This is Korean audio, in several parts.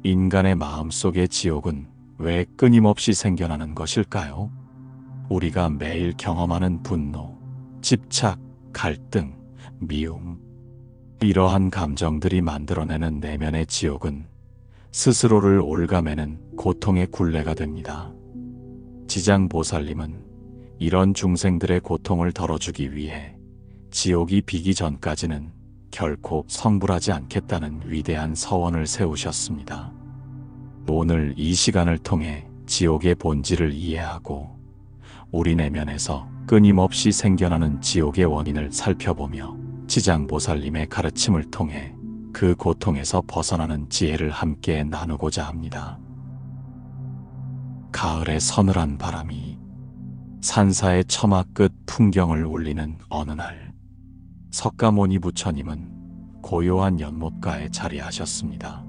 인간의 마음속의 지옥은 왜 끊임없이 생겨나는 것일까요? 우리가 매일 경험하는 분노, 집착, 갈등, 미움, 이러한 감정들이 만들어내는 내면의 지옥은 스스로를 옭아매는 고통의 굴레가 됩니다. 지장보살님은 이런 중생들의 고통을 덜어주기 위해 지옥이 비기 전까지는 결코 성불하지 않겠다는 위대한 서원을 세우셨습니다. 오늘 이 시간을 통해 지옥의 본질을 이해하고 우리 내면에서 끊임없이 생겨나는 지옥의 원인을 살펴보며 지장보살님의 가르침을 통해 그 고통에서 벗어나는 지혜를 함께 나누고자 합니다. 가을의 서늘한 바람이 산사의 처마 끝 풍경을 울리는 어느 날, 석가모니 부처님은 고요한 연못가에 자리하셨습니다.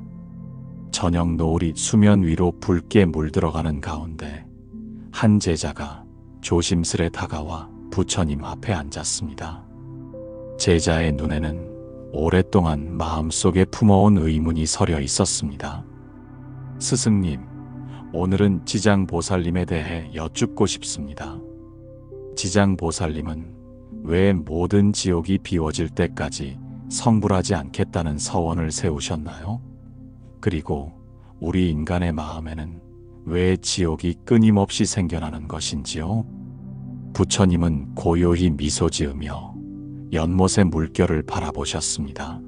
저녁 노을이 수면 위로 붉게 물들어가는 가운데 한 제자가 조심스레 다가와 부처님 앞에 앉았습니다. 제자의 눈에는 오랫동안 마음속에 품어온 의문이 서려 있었습니다. 스승님, 오늘은 지장보살님에 대해 여쭙고 싶습니다. 지장보살님은 왜 모든 지옥이 비워질 때까지 성불하지 않겠다는 서원을 세우셨나요? 그리고 우리 인간의 마음에는 왜 지옥이 끊임없이 생겨나는 것인지요? 부처님은 고요히 미소 지으며 연못의 물결을 바라보셨습니다.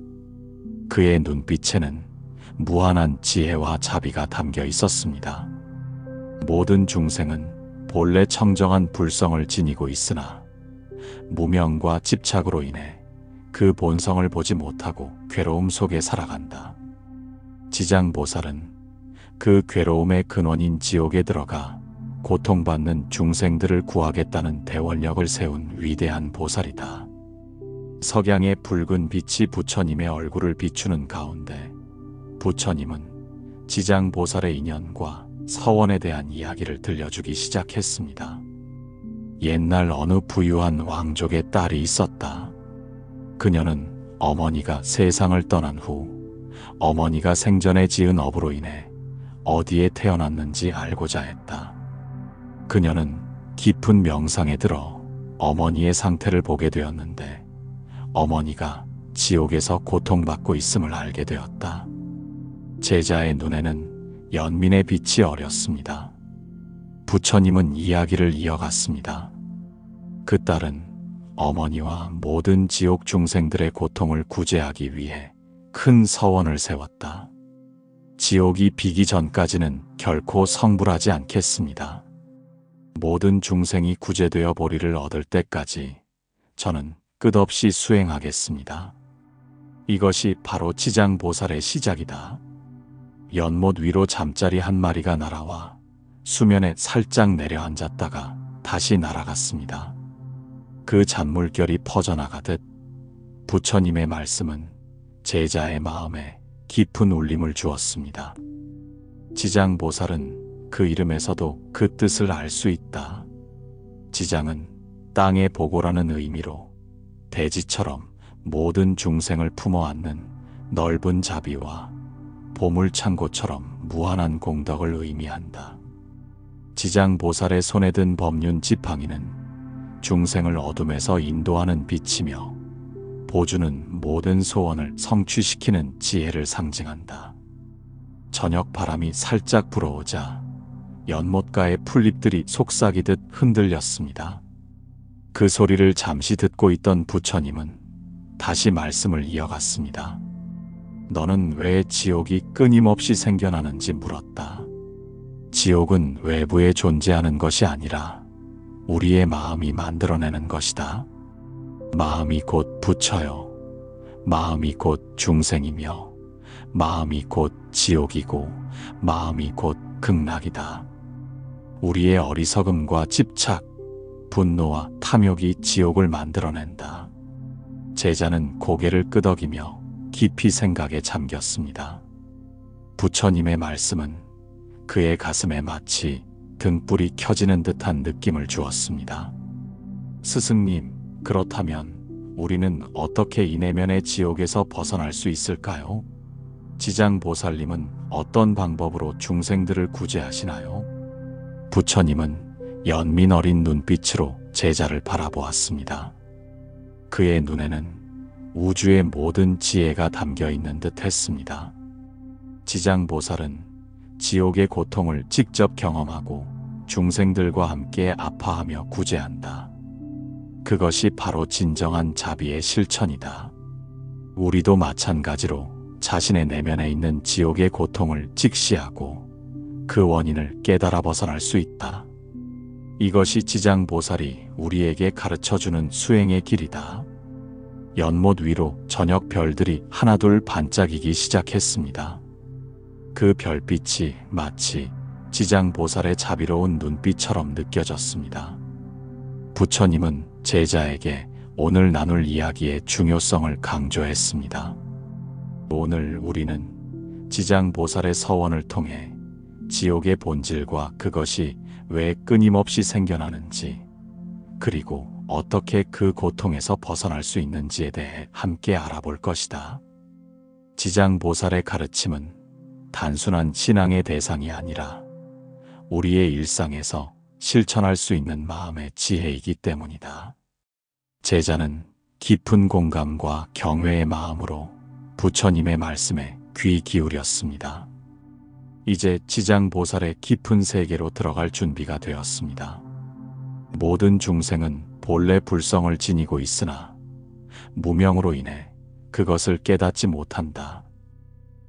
그의 눈빛에는 무한한 지혜와 자비가 담겨 있었습니다. 모든 중생은 본래 청정한 불성을 지니고 있으나 무명과 집착으로 인해 그 본성을 보지 못하고 괴로움 속에 살아간다. 지장보살은 그 괴로움의 근원인 지옥에 들어가 고통받는 중생들을 구하겠다는 대원력을 세운 위대한 보살이다. 석양의 붉은 빛이 부처님의 얼굴을 비추는 가운데 부처님은 지장보살의 인연과 서원에 대한 이야기를 들려주기 시작했습니다. 옛날 어느 부유한 왕족의 딸이 있었다. 그녀는 어머니가 세상을 떠난 후 어머니가 생전에 지은 업으로 인해 어디에 태어났는지 알고자 했다. 그녀는 깊은 명상에 들어 어머니의 상태를 보게 되었는데 어머니가 지옥에서 고통받고 있음을 알게 되었다. 제자의 눈에는 연민의 빛이 어렸습니다. 부처님은 이야기를 이어갔습니다. 그 딸은 어머니와 모든 지옥 중생들의 고통을 구제하기 위해 큰 서원을 세웠다. 지옥이 비기 전까지는 결코 성불하지 않겠습니다. 모든 중생이 구제되어 보리를 얻을 때까지 저는 끝없이 수행하겠습니다. 이것이 바로 지장보살의 시작이다. 연못 위로 잠자리 한 마리가 날아와 수면에 살짝 내려앉았다가 다시 날아갔습니다. 그 잔물결이 퍼져나가듯 부처님의 말씀은 제자의 마음에 깊은 울림을 주었습니다. 지장보살은 그 이름에서도 그 뜻을 알 수 있다. 지장은 땅의 보고라는 의미로 대지처럼 모든 중생을 품어 안는 넓은 자비와 보물창고처럼 무한한 공덕을 의미한다. 지장보살의 손에 든 법륜 지팡이는 중생을 어둠에서 인도하는 빛이며 보주는 모든 소원을 성취시키는 지혜를 상징한다. 저녁 바람이 살짝 불어오자 연못가의 풀잎들이 속삭이듯 흔들렸습니다. 그 소리를 잠시 듣고 있던 부처님은 다시 말씀을 이어갔습니다. 너는 왜 지옥이 끊임없이 생겨나는지 물었다. 지옥은 외부에 존재하는 것이 아니라 우리의 마음이 만들어내는 것이다. 마음이 곧 부처요. 마음이 곧 중생이며 마음이 곧 지옥이고 마음이 곧 극락이다. 우리의 어리석음과 집착, 분노와 탐욕이 지옥을 만들어낸다. 제자는 고개를 끄덕이며 깊이 생각에 잠겼습니다. 부처님의 말씀은 그의 가슴에 마치 등불이 켜지는 듯한 느낌을 주었습니다. 스승님, 그렇다면 우리는 어떻게 이 내면의 지옥에서 벗어날 수 있을까요? 지장보살님은 어떤 방법으로 중생들을 구제하시나요? 부처님은 연민 어린 눈빛으로 제자를 바라보았습니다. 그의 눈에는 우주의 모든 지혜가 담겨 있는 듯 했습니다. 지장보살은 지옥의 고통을 직접 경험하고 중생들과 함께 아파하며 구제한다. 그것이 바로 진정한 자비의 실천이다. 우리도 마찬가지로 자신의 내면에 있는 지옥의 고통을 직시하고 그 원인을 깨달아 벗어날 수 있다. 이것이 지장보살이 우리에게 가르쳐주는 수행의 길이다. 연못 위로 저녁 별들이 하나둘 반짝이기 시작했습니다. 그 별빛이 마치 지장보살의 자비로운 눈빛처럼 느껴졌습니다. 부처님은 제자에게 오늘 나눌 이야기의 중요성을 강조했습니다. 오늘 우리는 지장보살의 서원을 통해 지옥의 본질과 그것이 왜 끊임없이 생겨나는지, 그리고 어떻게 그 고통에서 벗어날 수 있는지에 대해 함께 알아볼 것이다. 지장보살의 가르침은 단순한 신앙의 대상이 아니라 우리의 일상에서 실천할 수 있는 마음의 지혜이기 때문이다. 제자는 깊은 공감과 경외의 마음으로 부처님의 말씀에 귀 기울였습니다. 이제 지장보살의 깊은 세계로 들어갈 준비가 되었습니다. 모든 중생은 본래 불성을 지니고 있으나 무명으로 인해 그것을 깨닫지 못한다.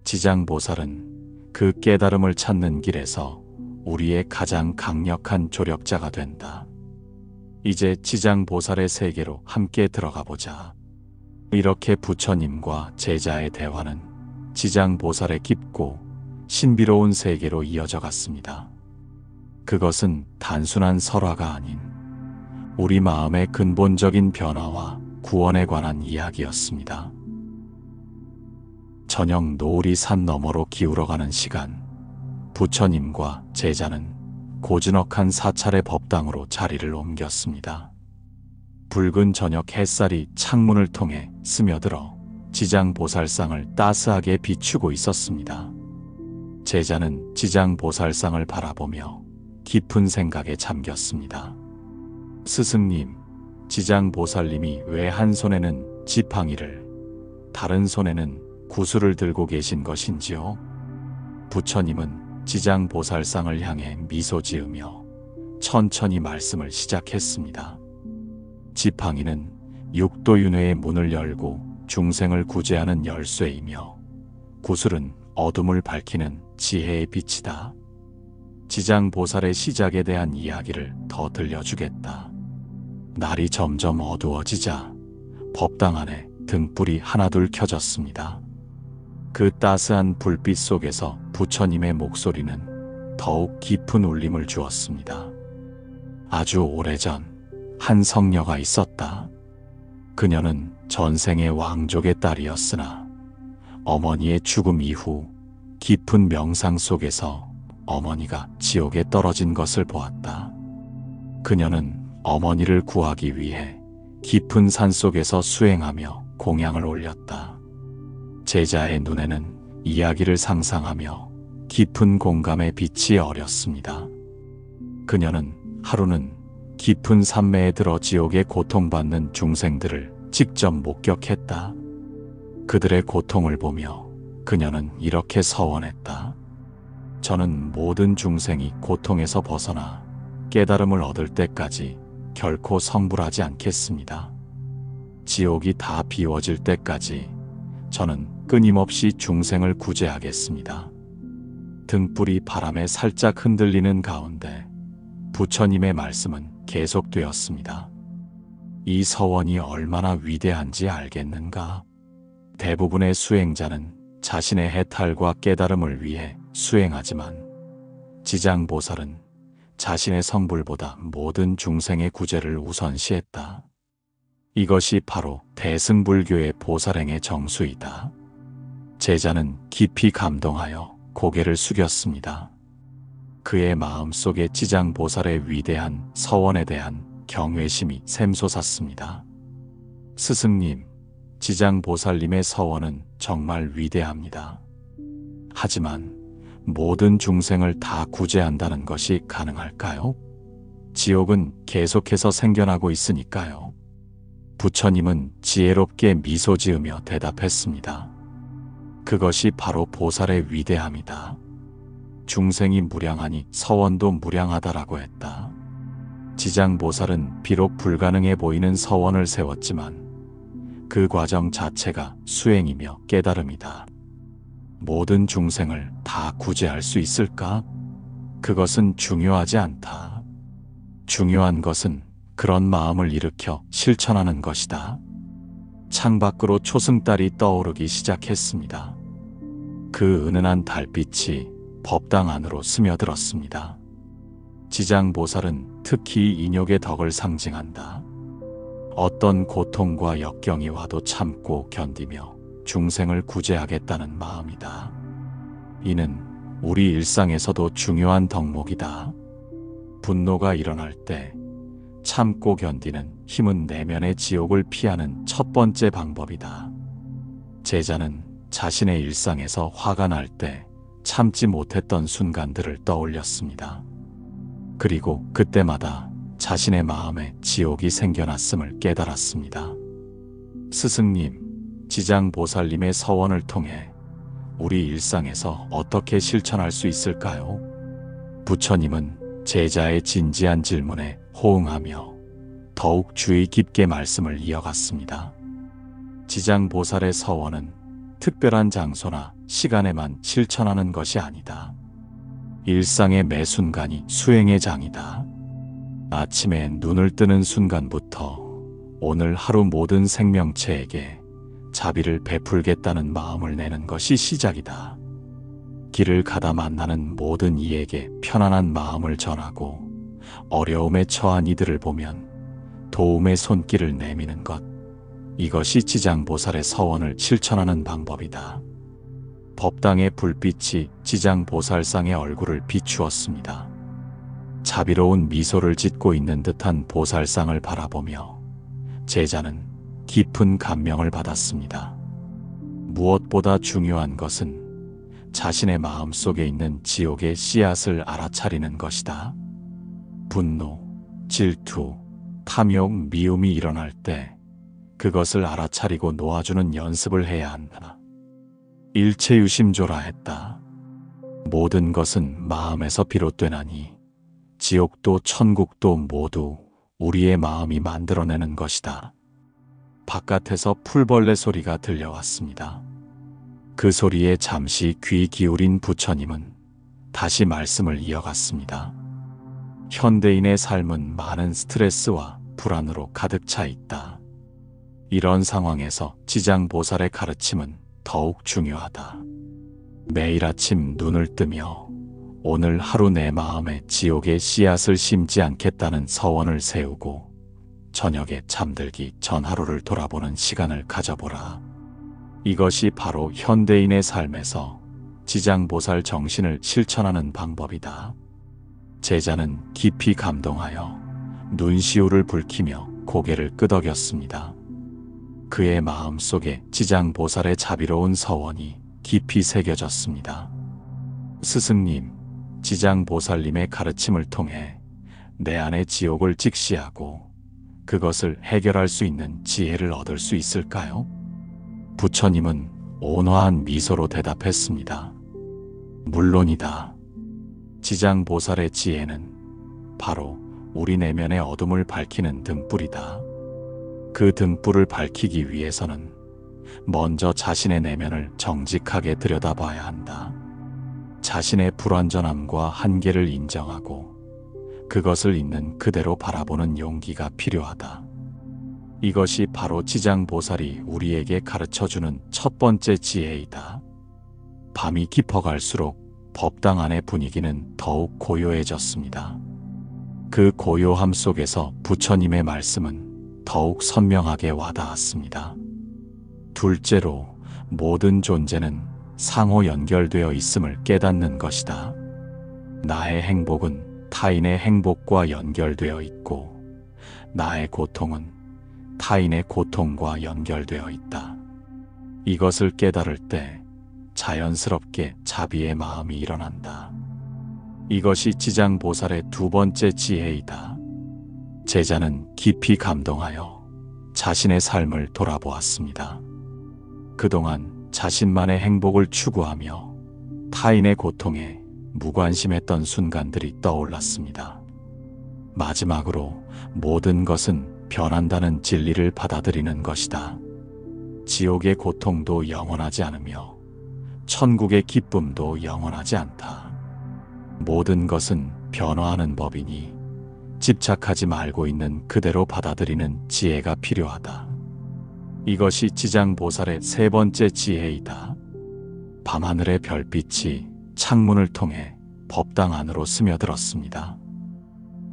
지장보살은 그 깨달음을 찾는 길에서 우리의 가장 강력한 조력자가 된다. 이제 지장보살의 세계로 함께 들어가 보자. 이렇게 부처님과 제자의 대화는 지장보살의 깊고 신비로운 세계로 이어져 갔습니다. 그것은 단순한 설화가 아닌 우리 마음의 근본적인 변화와 구원에 관한 이야기였습니다. 저녁 노을이 산 너머로 기울어가는 시간, 부처님과 제자는 고즈넉한 사찰의 법당으로 자리를 옮겼습니다. 붉은 저녁 햇살이 창문을 통해 스며들어 지장보살상을 따스하게 비추고 있었습니다. 제자는 지장보살상을 바라보며 깊은 생각에 잠겼습니다. 스승님, 지장보살님이 왜 한 손에는 지팡이를, 다른 손에는 구슬을 들고 계신 것인지요? 부처님은 지장보살상을 향해 미소 지으며 천천히 말씀을 시작했습니다. 지팡이는 육도윤회의 문을 열고 중생을 구제하는 열쇠이며, 구슬은 어둠을 밝히는 지혜의 빛이다. 지장보살의 시작에 대한 이야기를 더 들려주겠다. 날이 점점 어두워지자 법당 안에 등불이 하나둘 켜졌습니다. 그 따스한 불빛 속에서 부처님의 목소리는 더욱 깊은 울림을 주었습니다. 아주 오래전 한 성녀가 있었다. 그녀는 전생의 왕족의 딸이었으나 어머니의 죽음 이후 깊은 명상 속에서 어머니가 지옥에 떨어진 것을 보았다. 그녀는 어머니를 구하기 위해 깊은 산 속에서 수행하며 공양을 올렸다. 제자의 눈에는 이야기를 상상하며 깊은 공감의 빛이 어렸습니다. 그녀는 하루는 깊은 산매에 들어 지옥에 고통받는 중생들을 직접 목격했다. 그들의 고통을 보며 그녀는 이렇게 서원했다. 저는 모든 중생이 고통에서 벗어나 깨달음을 얻을 때까지 결코 성불하지 않겠습니다. 지옥이 다 비워질 때까지 저는 끊임없이 중생을 구제하겠습니다. 등불이 바람에 살짝 흔들리는 가운데 부처님의 말씀은 계속되었습니다. 이 서원이 얼마나 위대한지 알겠는가? 대부분의 수행자는 자신의 해탈과 깨달음을 위해 수행하지만 지장보살은 자신의 성불보다 모든 중생의 구제를 우선시했다. 이것이 바로 대승불교의 보살행의 정수이다. 제자는 깊이 감동하여 고개를 숙였습니다. 그의 마음속에 지장보살의 위대한 서원에 대한 경외심이 샘솟았습니다. 스승님, 지장보살님의 서원은 정말 위대합니다. 하지만 모든 중생을 다 구제한다는 것이 가능할까요? 지옥은 계속해서 생겨나고 있으니까요. 부처님은 지혜롭게 미소 지으며 대답했습니다. 그것이 바로 보살의 위대함이다. 중생이 무량하니 서원도 무량하다라고 했다. 지장보살은 비록 불가능해 보이는 서원을 세웠지만 그 과정 자체가 수행이며 깨달음이다. 모든 중생을 다 구제할 수 있을까? 그것은 중요하지 않다. 중요한 것은 그런 마음을 일으켜 실천하는 것이다. 창밖으로 초승달이 떠오르기 시작했습니다. 그 은은한 달빛이 법당 안으로 스며들었습니다. 지장보살은 특히 인욕의 덕을 상징한다. 어떤 고통과 역경이 와도 참고 견디며 중생을 구제하겠다는 마음이다. 이는 우리 일상에서도 중요한 덕목이다. 분노가 일어날 때 참고 견디는 힘은 내면의 지옥을 피하는 첫 번째 방법이다. 제자는 자신의 일상에서 화가 날 때 참지 못했던 순간들을 떠올렸습니다. 그리고 그때마다 자신의 마음에 지옥이 생겨났음을 깨달았습니다. 스승님, 지장보살님의 서원을 통해 우리 일상에서 어떻게 실천할 수 있을까요? 부처님은 제자의 진지한 질문에 호응하며 더욱 주의 깊게 말씀을 이어갔습니다. 지장보살의 서원은 특별한 장소나 시간에만 실천하는 것이 아니다. 일상의 매 순간이 수행의 장이다. 아침에 눈을 뜨는 순간부터 오늘 하루 모든 생명체에게 자비를 베풀겠다는 마음을 내는 것이 시작이다. 길을 가다 만나는 모든 이에게 편안한 마음을 전하고 어려움에 처한 이들을 보면 도움의 손길을 내미는 것. 이것이 지장보살의 서원을 실천하는 방법이다. 법당의 불빛이 지장보살상의 얼굴을 비추었습니다. 자비로운 미소를 짓고 있는 듯한 보살상을 바라보며 제자는 깊은 감명을 받았습니다. 무엇보다 중요한 것은 자신의 마음 속에 있는 지옥의 씨앗을 알아차리는 것이다. 분노, 질투, 탐욕, 미움이 일어날 때 그것을 알아차리고 놓아주는 연습을 해야 한다. 일체유심조라 했다. 모든 것은 마음에서 비롯되나니 지옥도 천국도 모두 우리의 마음이 만들어내는 것이다. 바깥에서 풀벌레 소리가 들려왔습니다. 그 소리에 잠시 귀 기울인 부처님은 다시 말씀을 이어갔습니다. 현대인의 삶은 많은 스트레스와 불안으로 가득 차 있다. 이런 상황에서 지장보살의 가르침은 더욱 중요하다. 매일 아침 눈을 뜨며 오늘 하루 내 마음에 지옥의 씨앗을 심지 않겠다는 서원을 세우고 저녁에 잠들기 전 하루를 돌아보는 시간을 가져보라. 이것이 바로 현대인의 삶에서 지장보살 정신을 실천하는 방법이다. 제자는 깊이 감동하여 눈시울을 붉히며 고개를 끄덕였습니다. 그의 마음 속에 지장보살의 자비로운 서원이 깊이 새겨졌습니다. 스승님, 지장보살님의 가르침을 통해 내 안의 지옥을 직시하고 그것을 해결할 수 있는 지혜를 얻을 수 있을까요? 부처님은 온화한 미소로 대답했습니다. 물론이다. 지장보살의 지혜는 바로 우리 내면의 어둠을 밝히는 등불이다. 그 등불을 밝히기 위해서는 먼저 자신의 내면을 정직하게 들여다봐야 한다. 자신의 불완전함과 한계를 인정하고 그것을 있는 그대로 바라보는 용기가 필요하다. 이것이 바로 지장보살이 우리에게 가르쳐주는 첫 번째 지혜이다. 밤이 깊어갈수록 법당 안의 분위기는 더욱 고요해졌습니다. 그 고요함 속에서 부처님의 말씀은 더욱 선명하게 와닿았습니다. 둘째로, 모든 존재는 상호 연결되어 있음을 깨닫는 것이다. 나의 행복은 타인의 행복과 연결되어 있고 나의 고통은 타인의 고통과 연결되어 있다. 이것을 깨달을 때 자연스럽게 자비의 마음이 일어난다. 이것이 지장보살의 두 번째 지혜이다. 제자는 깊이 감동하여 자신의 삶을 돌아보았습니다. 그동안 자신만의 행복을 추구하며 타인의 고통에 무관심했던 순간들이 떠올랐습니다. 마지막으로 모든 것은 변한다는 진리를 받아들이는 것이다. 지옥의 고통도 영원하지 않으며 천국의 기쁨도 영원하지 않다. 모든 것은 변화하는 법이니 집착하지 말고 있는 그대로 받아들이는 지혜가 필요하다. 이것이 지장보살의 세 번째 지혜이다. 밤하늘의 별빛이 창문을 통해 법당 안으로 스며들었습니다.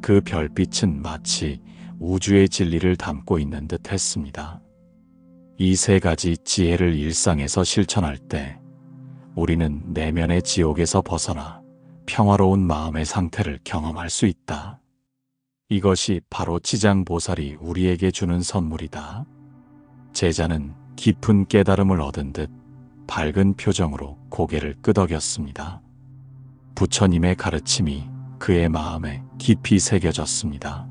그 별빛은 마치 우주의 진리를 담고 있는 듯 했습니다. 이 세 가지 지혜를 일상에서 실천할 때 우리는 내면의 지옥에서 벗어나 평화로운 마음의 상태를 경험할 수 있다. 이것이 바로 지장보살이 우리에게 주는 선물이다. 제자는 깊은 깨달음을 얻은 듯 밝은 표정으로 고개를 끄덕였습니다. 부처님의 가르침이 그의 마음에 깊이 새겨졌습니다.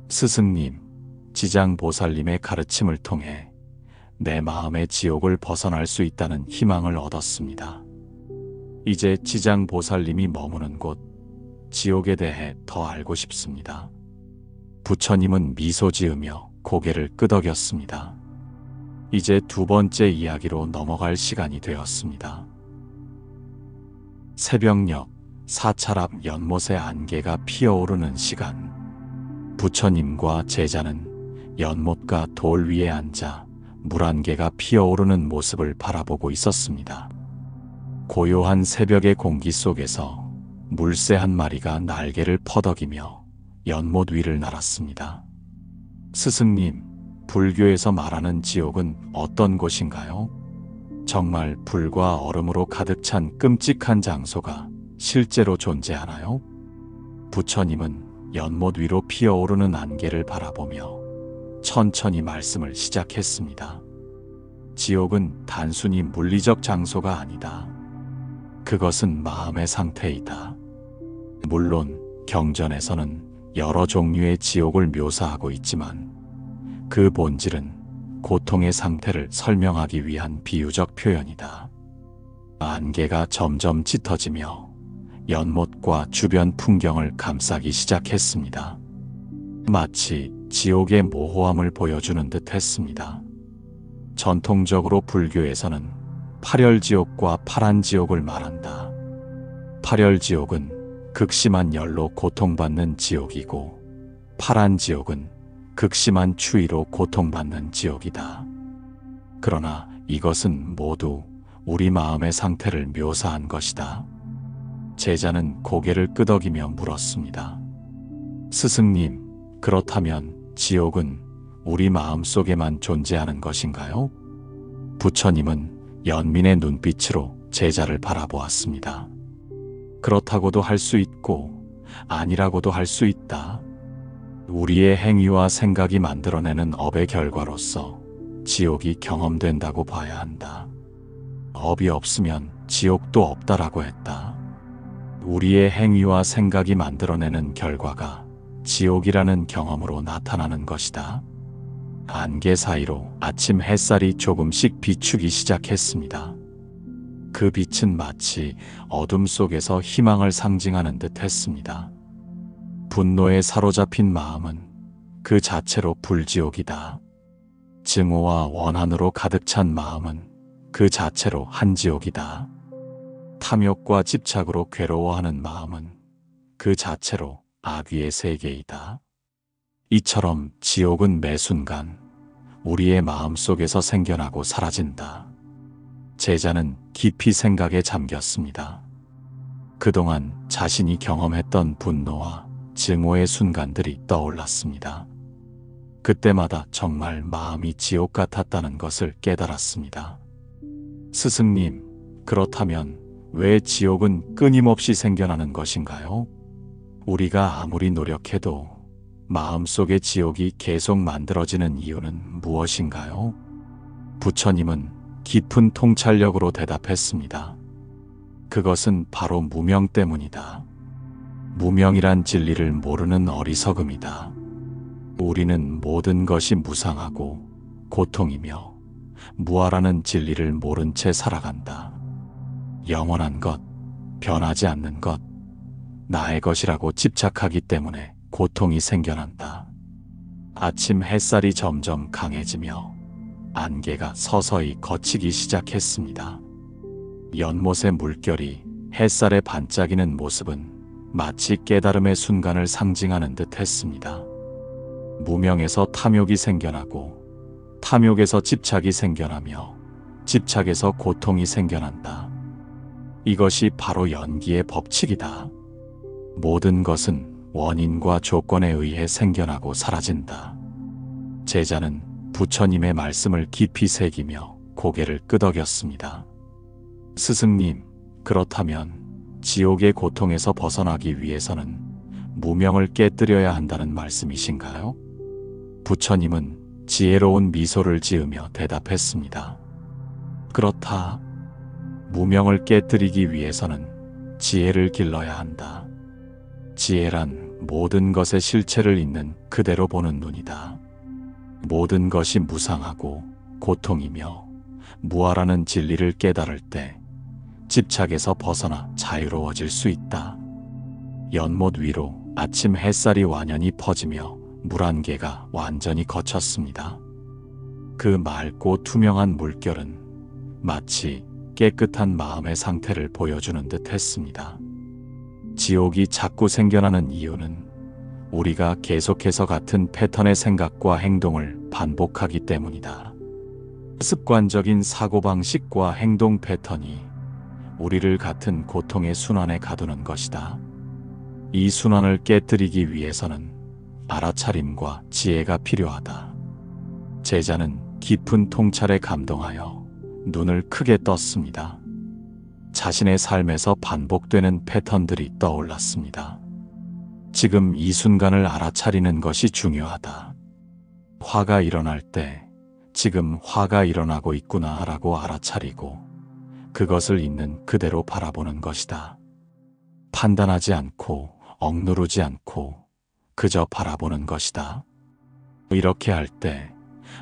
스승님, 지장보살님의 가르침을 통해 내 마음의 지옥을 벗어날 수 있다는 희망을 얻었습니다. 이제 지장보살님이 머무는 곳, 지옥에 대해 더 알고 싶습니다. 부처님은 미소 지으며 고개를 끄덕였습니다. 이제 두 번째 이야기로 넘어갈 시간이 되었습니다. 새벽녘 사찰 앞 연못의 안개가 피어오르는 시간. 부처님과 제자는 연못가 돌 위에 앉아 물안개가 피어오르는 모습을 바라보고 있었습니다. 고요한 새벽의 공기 속에서 물새 한 마리가 날개를 퍼덕이며 연못 위를 날았습니다. 스승님, 불교에서 말하는 지옥은 어떤 곳인가요? 정말 불과 얼음으로 가득 찬 끔찍한 장소가 실제로 존재하나요? 부처님은 연못 위로 피어오르는 안개를 바라보며 천천히 말씀을 시작했습니다. 지옥은 단순히 물리적 장소가 아니다. 그것은 마음의 상태이다. 물론 경전에서는 여러 종류의 지옥을 묘사하고 있지만 그 본질은 고통의 상태를 설명하기 위한 비유적 표현이다. 안개가 점점 짙어지며 연못과 주변 풍경을 감싸기 시작했습니다. 마치 지옥의 모호함을 보여주는 듯 했습니다. 전통적으로 불교에서는 파열지옥과 파란지옥을 말한다. 파열지옥은 극심한 열로 고통받는 지옥이고 파란지옥은 극심한 추위로 고통받는 지옥이다. 그러나 이것은 모두 우리 마음의 상태를 묘사한 것이다. 제자는 고개를 끄덕이며 물었습니다. 스승님, 그렇다면 지옥은 우리 마음 속에만 존재하는 것인가요? 부처님은 연민의 눈빛으로 제자를 바라보았습니다. 그렇다고도 할 수 있고 아니라고도 할 수 있다. 우리의 행위와 생각이 만들어내는 업의 결과로서 지옥이 경험된다고 봐야 한다. 업이 없으면 지옥도 없다라고 했다. 우리의 행위와 생각이 만들어내는 결과가 지옥이라는 경험으로 나타나는 것이다. 안개 사이로 아침 햇살이 조금씩 비추기 시작했습니다. 그 빛은 마치 어둠 속에서 희망을 상징하는 듯 했습니다. 분노에 사로잡힌 마음은 그 자체로 불지옥이다. 증오와 원한으로 가득 찬 마음은 그 자체로 한지옥이다. 탐욕과 집착으로 괴로워하는 마음은 그 자체로 악귀의 세계이다. 이처럼 지옥은 매 순간 우리의 마음 속에서 생겨나고 사라진다. 제자는 깊이 생각에 잠겼습니다. 그동안 자신이 경험했던 분노와 증오의 순간들이 떠올랐습니다. 그때마다 정말 마음이 지옥 같았다는 것을 깨달았습니다. 스승님, 그렇다면 왜 지옥은 끊임없이 생겨나는 것인가요? 우리가 아무리 노력해도 마음속의 지옥이 계속 만들어지는 이유는 무엇인가요? 부처님은 깊은 통찰력으로 대답했습니다. 그것은 바로 무명 때문이다. 무명이란 진리를 모르는 어리석음이다. 우리는 모든 것이 무상하고 고통이며 무아라는 진리를 모른 채 살아간다. 영원한 것, 변하지 않는 것, 나의 것이라고 집착하기 때문에 고통이 생겨난다. 아침 햇살이 점점 강해지며 안개가 서서히 걷히기 시작했습니다. 연못의 물결이 햇살에 반짝이는 모습은 마치 깨달음의 순간을 상징하는 듯 했습니다. 무명에서 탐욕이 생겨나고 탐욕에서 집착이 생겨나며 집착에서 고통이 생겨난다. 이것이 바로 연기의 법칙이다. 모든 것은 원인과 조건에 의해 생겨나고 사라진다. 제자는 부처님의 말씀을 깊이 새기며 고개를 끄덕였습니다. 스승님, 그렇다면 지옥의 고통에서 벗어나기 위해서는 무명을 깨뜨려야 한다는 말씀이신가요? 부처님은 지혜로운 미소를 지으며 대답했습니다. 그렇다. 무명을 깨뜨리기 위해서는 지혜를 길러야 한다. 지혜란 모든 것의 실체를 있는 그대로 보는 눈이다. 모든 것이 무상하고 고통이며 무아라는 진리를 깨달을 때 집착에서 벗어나 자유로워질 수 있다. 연못 위로 아침 햇살이 완연히 퍼지며 물안개가 완전히 걷혔습니다. 그 맑고 투명한 물결은 마치 깨끗한 마음의 상태를 보여주는 듯 했습니다. 지옥이 자꾸 생겨나는 이유는 우리가 계속해서 같은 패턴의 생각과 행동을 반복하기 때문이다. 습관적인 사고방식과 행동 패턴이 우리를 같은 고통의 순환에 가두는 것이다. 이 순환을 깨뜨리기 위해서는 알아차림과 지혜가 필요하다. 제자는 깊은 통찰에 감동하여 눈을 크게 떴습니다. 자신의 삶에서 반복되는 패턴들이 떠올랐습니다. 지금 이 순간을 알아차리는 것이 중요하다. 화가 일어날 때 지금 화가 일어나고 있구나라고 알아차리고 그것을 있는 그대로 바라보는 것이다. 판단하지 않고 억누르지 않고 그저 바라보는 것이다. 이렇게 할 때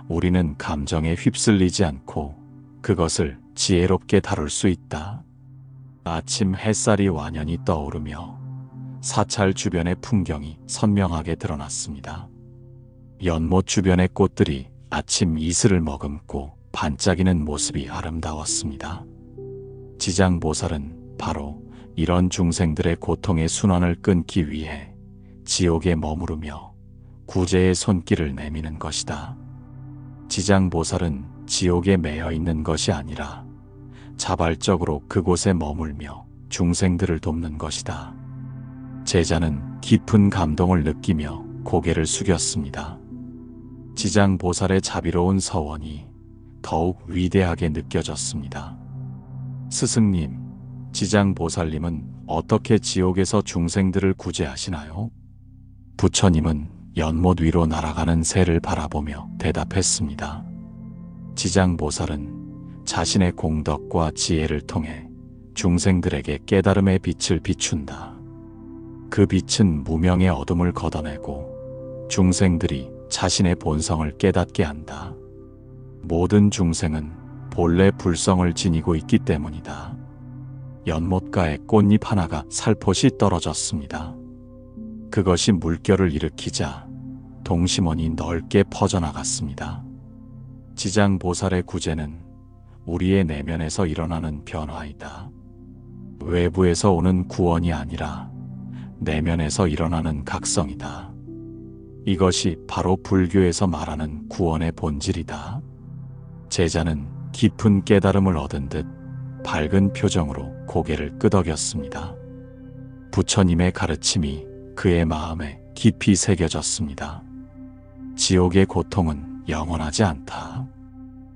우리는 감정에 휩쓸리지 않고 그것을 지혜롭게 다룰 수 있다. 아침 햇살이 완연히 떠오르며 사찰 주변의 풍경이 선명하게 드러났습니다. 연못 주변의 꽃들이 아침 이슬을 머금고 반짝이는 모습이 아름다웠습니다. 지장보살은 바로 이런 중생들의 고통의 순환을 끊기 위해 지옥에 머무르며 구제의 손길을 내미는 것이다. 지장보살은 지옥에 매여 있는 것이 아니라 자발적으로 그곳에 머물며 중생들을 돕는 것이다. 제자는 깊은 감동을 느끼며 고개를 숙였습니다. 지장보살의 자비로운 서원이 더욱 위대하게 느껴졌습니다. 스승님, 지장보살님은 어떻게 지옥에서 중생들을 구제하시나요? 부처님은 연못 위로 날아가는 새를 바라보며 대답했습니다. 지장보살은 자신의 공덕과 지혜를 통해 중생들에게 깨달음의 빛을 비춘다. 그 빛은 무명의 어둠을 걷어내고 중생들이 자신의 본성을 깨닫게 한다. 모든 중생은 본래 불성을 지니고 있기 때문이다. 연못가에 꽃잎 하나가 살포시 떨어졌습니다. 그것이 물결을 일으키자 동심원이 넓게 퍼져나갔습니다. 지장보살의 구제는 우리의 내면에서 일어나는 변화이다. 외부에서 오는 구원이 아니라 내면에서 일어나는 각성이다. 이것이 바로 불교에서 말하는 구원의 본질이다. 제자는 깊은 깨달음을 얻은 듯 밝은 표정으로 고개를 끄덕였습니다. 부처님의 가르침이 그의 마음에 깊이 새겨졌습니다. 지옥의 고통은 영원하지 않다.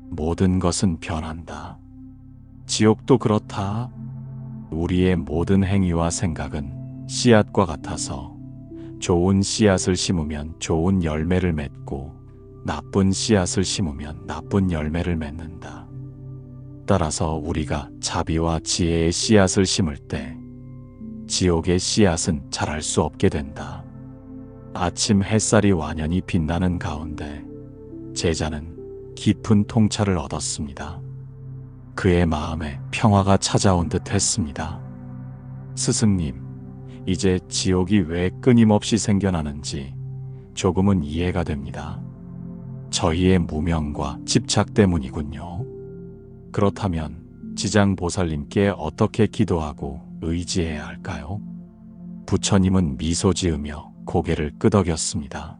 모든 것은 변한다. 지옥도 그렇다. 우리의 모든 행위와 생각은 씨앗과 같아서 좋은 씨앗을 심으면 좋은 열매를 맺고 나쁜 씨앗을 심으면 나쁜 열매를 맺는다. 따라서 우리가 자비와 지혜의 씨앗을 심을 때 지옥의 씨앗은 자랄 수 없게 된다. 아침 햇살이 완연히 빛나는 가운데 제자는 깊은 통찰을 얻었습니다. 그의 마음에 평화가 찾아온 듯 했습니다. 스승님, 이제 지옥이 왜 끊임없이 생겨나는지 조금은 이해가 됩니다. 저희의 무명과 집착 때문이군요. 그렇다면 지장보살님께 어떻게 기도하고 의지해야 할까요? 부처님은 미소 지으며 고개를 끄덕였습니다.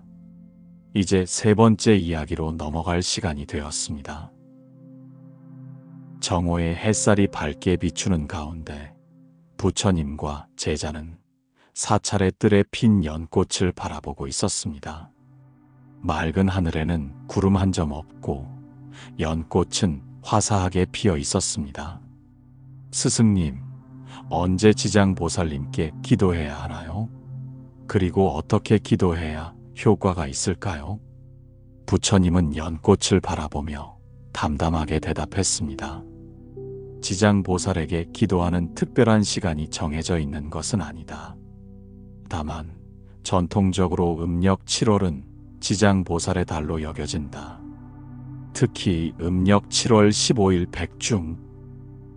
이제 세 번째 이야기로 넘어갈 시간이 되었습니다. 정오의 햇살이 밝게 비추는 가운데 부처님과 제자는 사찰의 뜰에 핀 연꽃을 바라보고 있었습니다. 맑은 하늘에는 구름 한 점 없고 연꽃은 화사하게 피어 있었습니다. 스승님, 언제 지장보살님께 기도해야 하나요? 그리고 어떻게 기도해야 효과가 있을까요? 부처님은 연꽃을 바라보며 담담하게 대답했습니다. 지장보살에게 기도하는 특별한 시간이 정해져 있는 것은 아니다. 다만 전통적으로 음력 7월은 지장보살의 달로 여겨진다. 특히 음력 7월 15일 백중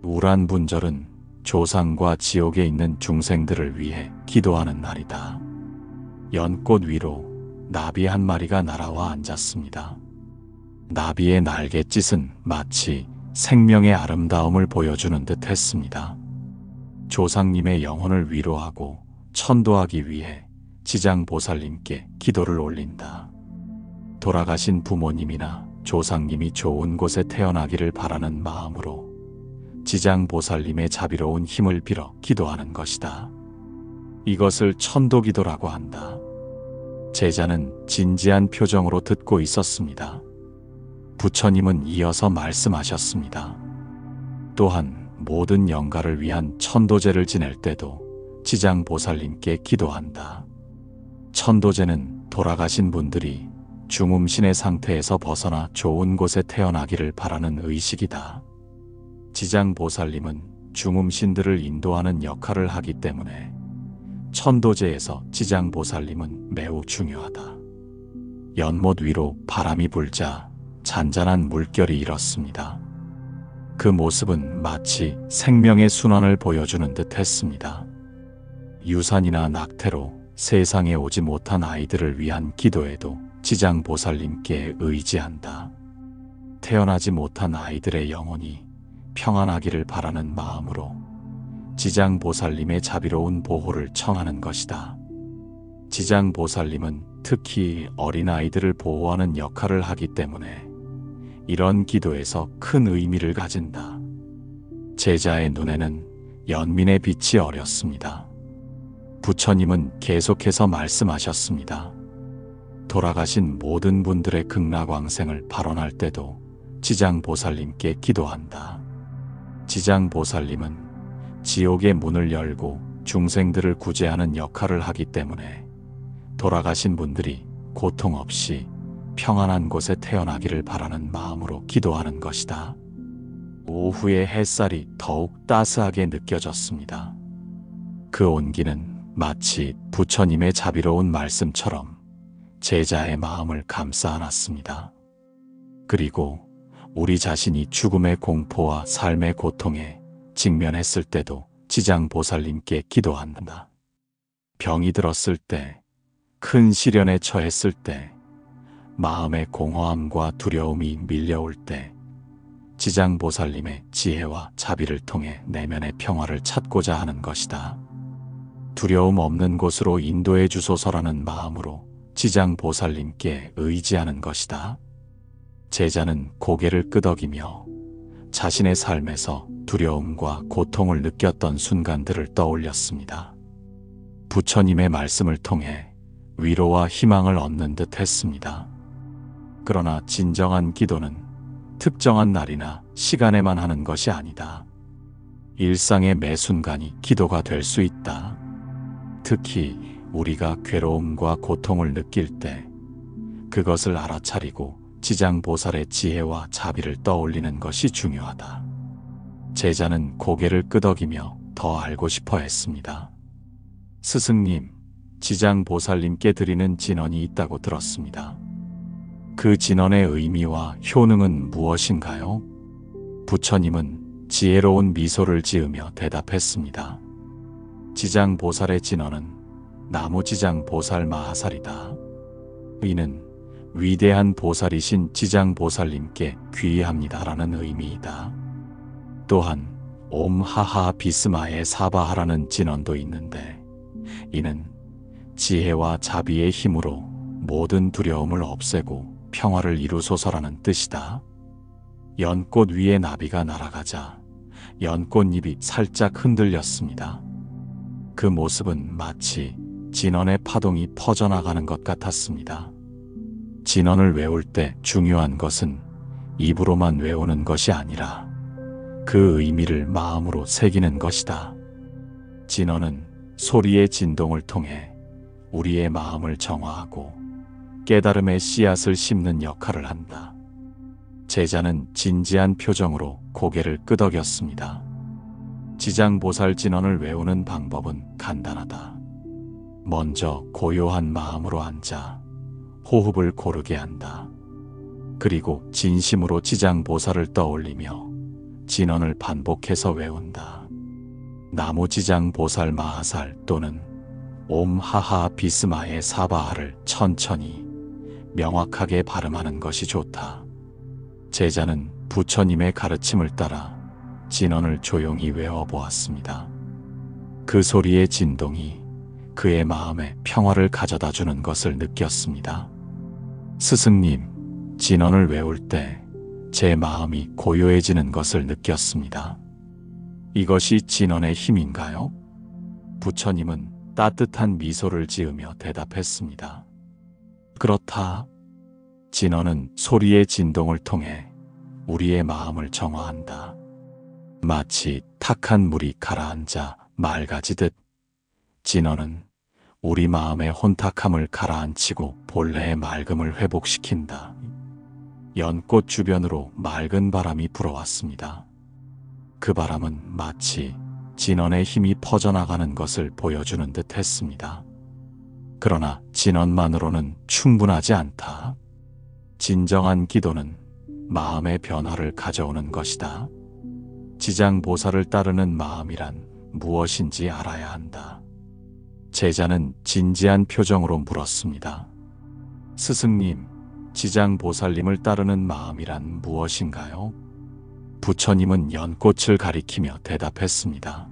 우란분절은 조상과 지옥에 있는 중생들을 위해 기도하는 날이다. 연꽃 위로 나비 한 마리가 날아와 앉았습니다. 나비의 날갯짓은 마치 생명의 아름다움을 보여주는 듯 했습니다. 조상님의 영혼을 위로하고 천도하기 위해 지장보살님께 기도를 올린다. 돌아가신 부모님이나 조상님이 좋은 곳에 태어나기를 바라는 마음으로 지장보살님의 자비로운 힘을 빌어 기도하는 것이다. 이것을 천도기도라고 한다. 제자는 진지한 표정으로 듣고 있었습니다. 부처님은 이어서 말씀하셨습니다. 또한 모든 영가를 위한 천도제를 지낼 때도 지장보살님께 기도한다. 천도제는 돌아가신 분들이 중음신의 상태에서 벗어나 좋은 곳에 태어나기를 바라는 의식이다. 지장보살님은 중음신들을 인도하는 역할을 하기 때문에 천도제에서 지장보살님은 매우 중요하다. 연못 위로 바람이 불자 잔잔한 물결이 일었습니다. 그 모습은 마치 생명의 순환을 보여주는 듯 했습니다. 유산이나 낙태로 세상에 오지 못한 아이들을 위한 기도에도 지장보살님께 의지한다. 태어나지 못한 아이들의 영혼이 평안하기를 바라는 마음으로 지장보살님의 자비로운 보호를 청하는 것이다. 지장보살님은 특히 어린아이들을 보호하는 역할을 하기 때문에 이런 기도에서 큰 의미를 가진다. 제자의 눈에는 연민의 빛이 어렸습니다. 부처님은 계속해서 말씀하셨습니다. 돌아가신 모든 분들의 극락왕생을 발언할 때도 지장보살님께 기도한다. 지장보살님은 지옥의 문을 열고 중생들을 구제하는 역할을 하기 때문에 돌아가신 분들이 고통 없이 평안한 곳에 태어나기를 바라는 마음으로 기도하는 것이다. 오후의 햇살이 더욱 따스하게 느껴졌습니다. 그 온기는 마치 부처님의 자비로운 말씀처럼 제자의 마음을 감싸 안았습니다. 그리고 우리 자신이 죽음의 공포와 삶의 고통에 직면했을 때도 지장보살님께 기도한다. 병이 들었을 때, 큰 시련에 처했을 때, 마음의 공허함과 두려움이 밀려올 때, 지장보살님의 지혜와 자비를 통해 내면의 평화를 찾고자 하는 것이다. 두려움 없는 곳으로 인도해 주소서라는 마음으로 지장보살님께 의지하는 것이다. 제자는 고개를 끄덕이며 자신의 삶에서 두려움과 고통을 느꼈던 순간들을 떠올렸습니다. 부처님의 말씀을 통해 위로와 희망을 얻는 듯 했습니다. 그러나 진정한 기도는 특정한 날이나 시간에만 하는 것이 아니다. 일상의 매 순간이 기도가 될 수 있다. 특히 우리가 괴로움과 고통을 느낄 때 그것을 알아차리고 지장보살의 지혜와 자비를 떠올리는 것이 중요하다. 제자는 고개를 끄덕이며 더 알고 싶어 했습니다. 스승님, 지장보살님께 드리는 진언이 있다고 들었습니다. 그 진언의 의미와 효능은 무엇인가요? 부처님은 지혜로운 미소를 지으며 대답했습니다. 지장보살의 진언은 나무지장보살 마하살이다. 이는 위대한 보살이신 지장보살님께 귀의합니다라는 의미이다. 또한 옴하하 비스마에 사바하라는 진언도 있는데 이는 지혜와 자비의 힘으로 모든 두려움을 없애고 평화를 이루소서라는 뜻이다. 연꽃 위에 나비가 날아가자 연꽃잎이 살짝 흔들렸습니다. 그 모습은 마치 진언의 파동이 퍼져나가는 것 같았습니다. 진언을 외울 때 중요한 것은 입으로만 외우는 것이 아니라 그 의미를 마음으로 새기는 것이다. 진언은 소리의 진동을 통해 우리의 마음을 정화하고 깨달음의 씨앗을 심는 역할을 한다. 제자는 진지한 표정으로 고개를 끄덕였습니다. 지장보살 진언을 외우는 방법은 간단하다. 먼저 고요한 마음으로 앉아 호흡을 고르게 한다. 그리고 진심으로 지장보살을 떠올리며 진언을 반복해서 외운다. 나무지장보살 마하살 또는 옴하하 비스마의 사바하를 천천히 명확하게 발음하는 것이 좋다. 제자는 부처님의 가르침을 따라 진언을 조용히 외워보았습니다. 그 소리의 진동이 그의 마음에 평화를 가져다 주는 것을 느꼈습니다. 스승님, 진언을 외울 때 제 마음이 고요해지는 것을 느꼈습니다. 이것이 진언의 힘인가요? 부처님은 따뜻한 미소를 지으며 대답했습니다. 그렇다. 진언은 소리의 진동을 통해 우리의 마음을 정화한다. 마치 탁한 물이 가라앉아 맑아지듯 진언은 우리 마음의 혼탁함을 가라앉히고 본래의 맑음을 회복시킨다. 연꽃 주변으로 맑은 바람이 불어왔습니다. 그 바람은 마치 진언의 힘이 퍼져나가는 것을 보여주는 듯 했습니다. 그러나 진언만으로는 충분하지 않다. 진정한 기도는 마음의 변화를 가져오는 것이다. 지장보살을 따르는 마음이란 무엇인지 알아야 한다. 제자는 진지한 표정으로 물었습니다. 스승님, 지장보살님을 따르는 마음이란 무엇인가요? 부처님은 연꽃을 가리키며 대답했습니다.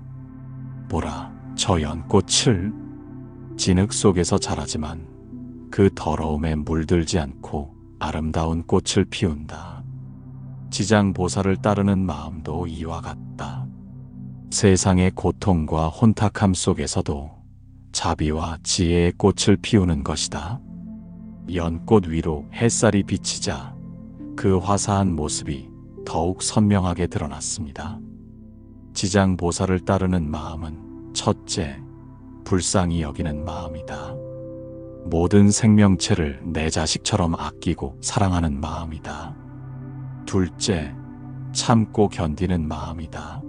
보라, 저 연꽃을 진흙 속에서 자라지만 그 더러움에 물들지 않고 아름다운 꽃을 피운다. 지장보살을 따르는 마음도 이와 같다. 세상의 고통과 혼탁함 속에서도 자비와 지혜의 꽃을 피우는 것이다. 연꽃 위로 햇살이 비치자 그 화사한 모습이 더욱 선명하게 드러났습니다. 지장보살을 따르는 마음은 첫째, 불쌍히 여기는 마음이다. 모든 생명체를 내 자식처럼 아끼고 사랑하는 마음이다. 둘째, 참고 견디는 마음이다.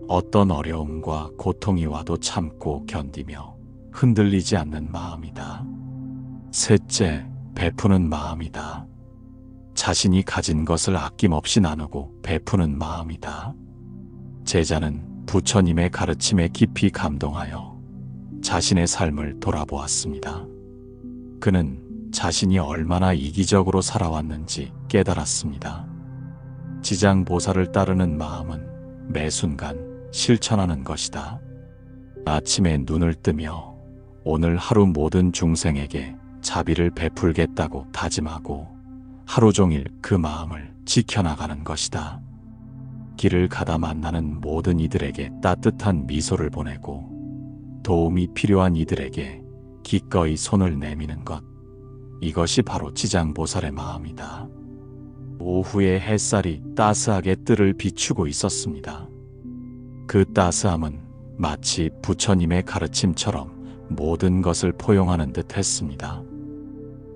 어떤 어려움과 고통이 와도 참고 견디며 흔들리지 않는 마음이다. 셋째, 베푸는 마음이다. 자신이 가진 것을 아낌없이 나누고 베푸는 마음이다. 제자는 부처님의 가르침에 깊이 감동하여 자신의 삶을 돌아보았습니다. 그는 자신이 얼마나 이기적으로 살아왔는지 깨달았습니다. 지장보살을 따르는 마음은 매 순간 실천하는 것이다. 아침에 눈을 뜨며 오늘 하루 모든 중생에게 자비를 베풀겠다고 다짐하고 하루 종일 그 마음을 지켜나가는 것이다. 길을 가다 만나는 모든 이들에게 따뜻한 미소를 보내고 도움이 필요한 이들에게 기꺼이 손을 내미는 것. 이것이 바로 지장보살의 마음이다. 오후에 햇살이 따스하게 뜰을 비추고 있었습니다. 그 따스함은 마치 부처님의 가르침처럼 모든 것을 포용하는 듯 했습니다.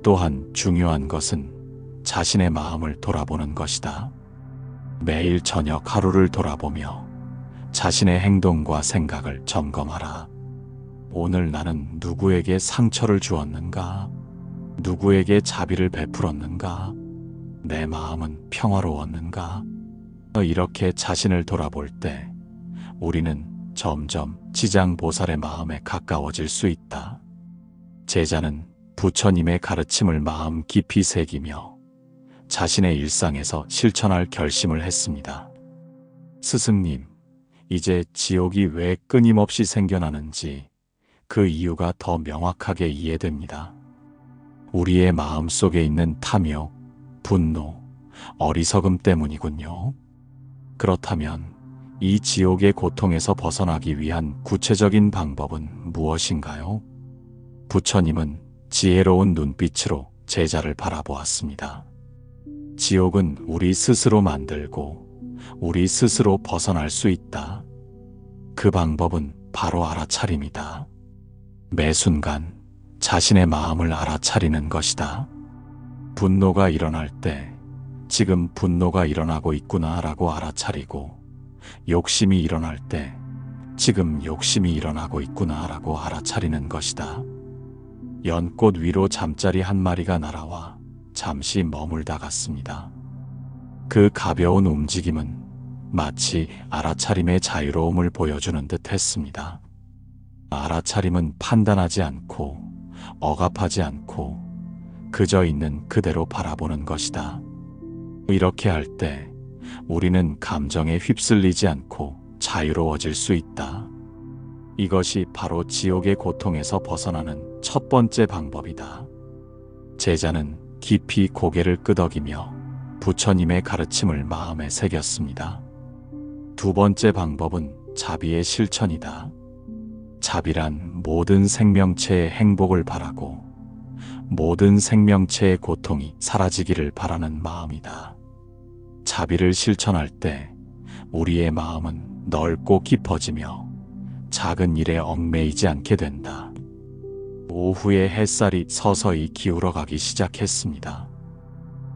또한 중요한 것은 자신의 마음을 돌아보는 것이다. 매일 저녁 하루를 돌아보며 자신의 행동과 생각을 점검하라. 오늘 나는 누구에게 상처를 주었는가? 누구에게 자비를 베풀었는가? 내 마음은 평화로웠는가? 이렇게 자신을 돌아볼 때 우리는 점점 지장보살의 마음에 가까워질 수 있다. 제자는 부처님의 가르침을 마음 깊이 새기며 자신의 일상에서 실천할 결심을 했습니다. 스승님, 이제 지옥이 왜 끊임없이 생겨나는지 그 이유가 더 명확하게 이해됩니다. 우리의 마음 속에 있는 탐욕, 분노, 어리석음 때문이군요. 그렇다면 이 지옥의 고통에서 벗어나기 위한 구체적인 방법은 무엇인가요? 부처님은 지혜로운 눈빛으로 제자를 바라보았습니다. 지옥은 우리 스스로 만들고 우리 스스로 벗어날 수 있다. 그 방법은 바로 알아차림이다. 매 순간 자신의 마음을 알아차리는 것이다. 분노가 일어날 때 지금 분노가 일어나고 있구나라고 알아차리고, 욕심이 일어날 때 지금 욕심이 일어나고 있구나라고 알아차리는 것이다. 연꽃 위로 잠자리 한 마리가 날아와 잠시 머물다 갔습니다. 그 가벼운 움직임은 마치 알아차림의 자유로움을 보여주는 듯 했습니다. 알아차림은 판단하지 않고 억압하지 않고 그저 있는 그대로 바라보는 것이다. 이렇게 할 때 우리는 감정에 휩쓸리지 않고 자유로워질 수 있다. 이것이 바로 지옥의 고통에서 벗어나는 첫 번째 방법이다. 제자는 깊이 고개를 끄덕이며 부처님의 가르침을 마음에 새겼습니다. 두 번째 방법은 자비의 실천이다. 자비란 모든 생명체의 행복을 바라고 모든 생명체의 고통이 사라지기를 바라는 마음이다. 자비를 실천할 때 우리의 마음은 넓고 깊어지며 작은 일에 얽매이지 않게 된다. 오후의 햇살이 서서히 기울어가기 시작했습니다.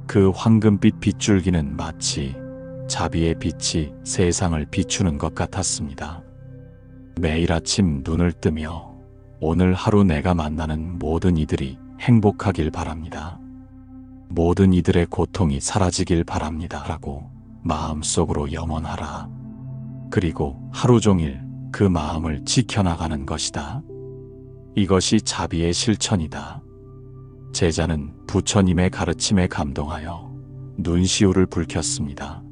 그 황금빛 빗줄기는 마치 자비의 빛이 세상을 비추는 것 같았습니다. 매일 아침 눈을 뜨며 오늘 하루 내가 만나는 모든 이들이 행복하길 바랍니다. 모든 이들의 고통이 사라지길 바랍니다. 라고 마음속으로 염원하라. 그리고 하루 종일 그 마음을 지켜나가는 것이다. 이것이 자비의 실천이다. 제자는 부처님의 가르침에 감동하여 눈시울을 붉혔습니다.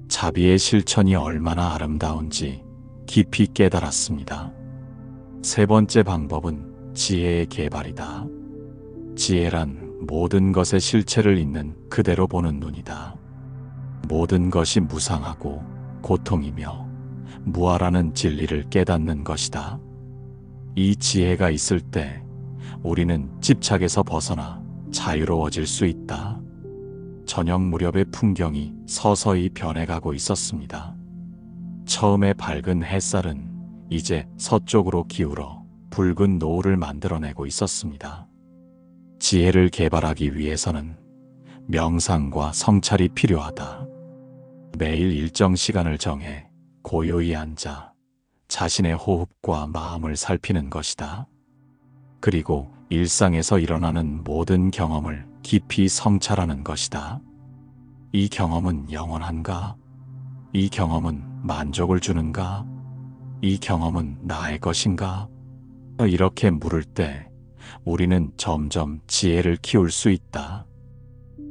자비의 실천이 얼마나 아름다운지 깊이 깨달았습니다. 세 번째 방법은 지혜의 개발이다. 지혜란 모든 것의 실체를 있는 그대로 보는 눈이다. 모든 것이 무상하고 고통이며 무아라는 진리를 깨닫는 것이다. 이 지혜가 있을 때 우리는 집착에서 벗어나 자유로워질 수 있다. 저녁 무렵의 풍경이 서서히 변해가고 있었습니다. 처음에 밝은 햇살은 이제 서쪽으로 기울어 붉은 노을을 만들어내고 있었습니다. 지혜를 개발하기 위해서는 명상과 성찰이 필요하다. 매일 일정 시간을 정해 고요히 앉아 자신의 호흡과 마음을 살피는 것이다. 그리고 일상에서 일어나는 모든 경험을 깊이 성찰하는 것이다. 이 경험은 영원한가? 이 경험은 만족을 주는가? 이 경험은 나의 것인가? 이렇게 물을 때 우리는 점점 지혜를 키울 수 있다.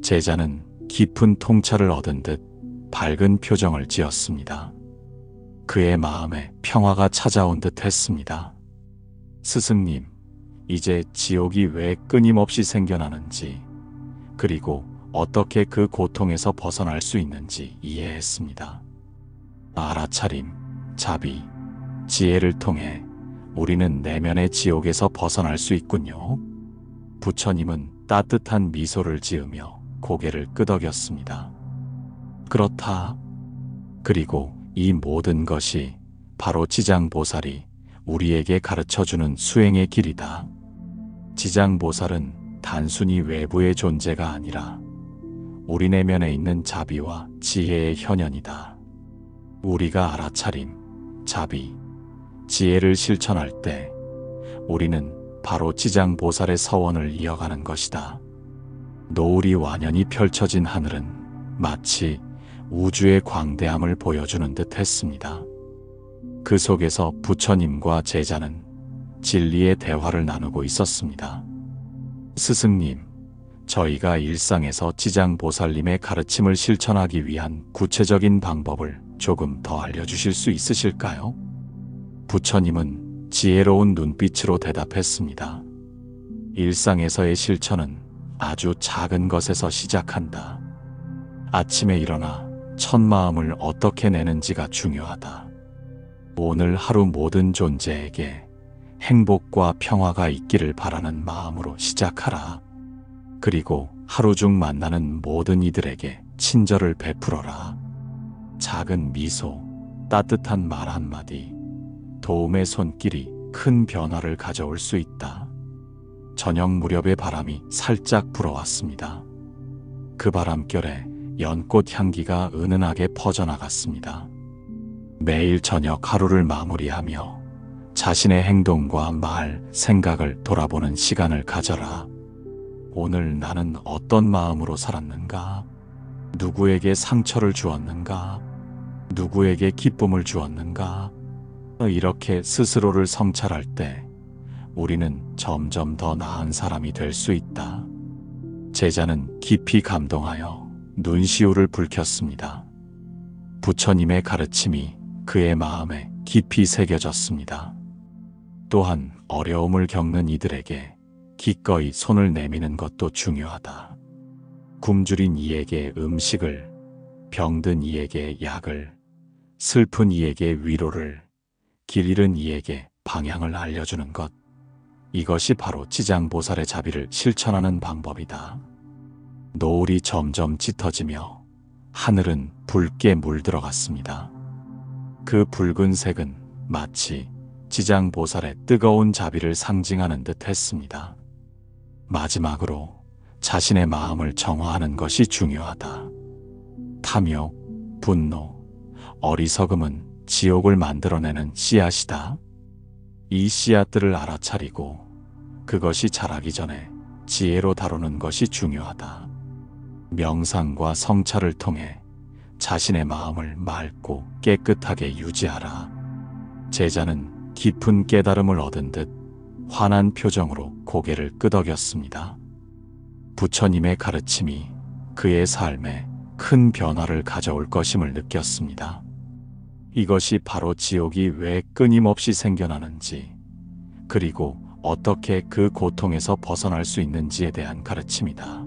제자는 깊은 통찰을 얻은 듯 밝은 표정을 지었습니다. 그의 마음에 평화가 찾아온 듯 했습니다. 스승님, 이제 지옥이 왜 끊임없이 생겨나는지, 그리고 어떻게 그 고통에서 벗어날 수 있는지 이해했습니다. 알아차림, 자비, 지혜를 통해 우리는 내면의 지옥에서 벗어날 수 있군요. 부처님은 따뜻한 미소를 지으며 고개를 끄덕였습니다. 그렇다. 그리고 이 모든 것이 바로 지장보살이 우리에게 가르쳐주는 수행의 길이다. 지장보살은 단순히 외부의 존재가 아니라 우리 내면에 있는 자비와 지혜의 현현이다. 우리가 알아차림, 자비, 지혜를 실천할 때 우리는 바로 지장보살의 서원을 이어가는 것이다. 노을이 완연히 펼쳐진 하늘은 마치 우주의 광대함을 보여주는 듯 했습니다. 그 속에서 부처님과 제자는 진리의 대화를 나누고 있었습니다. 스승님, 저희가 일상에서 지장보살님의 가르침을 실천하기 위한 구체적인 방법을 조금 더 알려주실 수 있으실까요? 부처님은 지혜로운 눈빛으로 대답했습니다. 일상에서의 실천은 아주 작은 것에서 시작한다. 아침에 일어나 첫 마음을 어떻게 내는지가 중요하다. 오늘 하루 모든 존재에게 행복과 평화가 있기를 바라는 마음으로 시작하라. 그리고 하루 중 만나는 모든 이들에게 친절을 베풀어라. 작은 미소, 따뜻한 말 한마디, 도움의 손길이 큰 변화를 가져올 수 있다. 저녁 무렵에 바람이 살짝 불어왔습니다. 그 바람결에 연꽃 향기가 은은하게 퍼져나갔습니다. 매일 저녁 하루를 마무리하며 자신의 행동과 말, 생각을 돌아보는 시간을 가져라. 오늘 나는 어떤 마음으로 살았는가? 누구에게 상처를 주었는가? 누구에게 기쁨을 주었는가? 이렇게 스스로를 성찰할 때 우리는 점점 더 나은 사람이 될 수 있다. 제자는 깊이 감동하여 눈시울을 붉혔습니다. 부처님의 가르침이 그의 마음에 깊이 새겨졌습니다. 또한 어려움을 겪는 이들에게 기꺼이 손을 내미는 것도 중요하다. 굶주린 이에게 음식을, 병든 이에게 약을, 슬픈 이에게 위로를, 길 잃은 이에게 방향을 알려주는 것. 이것이 바로 지장보살의 자비를 실천하는 방법이다. 노을이 점점 짙어지며 하늘은 붉게 물들어갔습니다. 그 붉은색은 마치 지장보살의 뜨거운 자비를 상징하는 듯 했습니다. 마지막으로 자신의 마음을 정화하는 것이 중요하다. 탐욕, 분노, 어리석음은 지옥을 만들어내는 씨앗이다. 이 씨앗들을 알아차리고 그것이 자라기 전에 지혜로 다루는 것이 중요하다. 명상과 성찰을 통해 자신의 마음을 맑고 깨끗하게 유지하라. 제자는 깊은 깨달음을 얻은 듯 환한 표정으로 고개를 끄덕였습니다. 부처님의 가르침이 그의 삶에 큰 변화를 가져올 것임을 느꼈습니다. 이것이 바로 지옥이 왜 끊임없이 생겨나는지, 그리고 어떻게 그 고통에서 벗어날 수 있는지에 대한 가르침이다.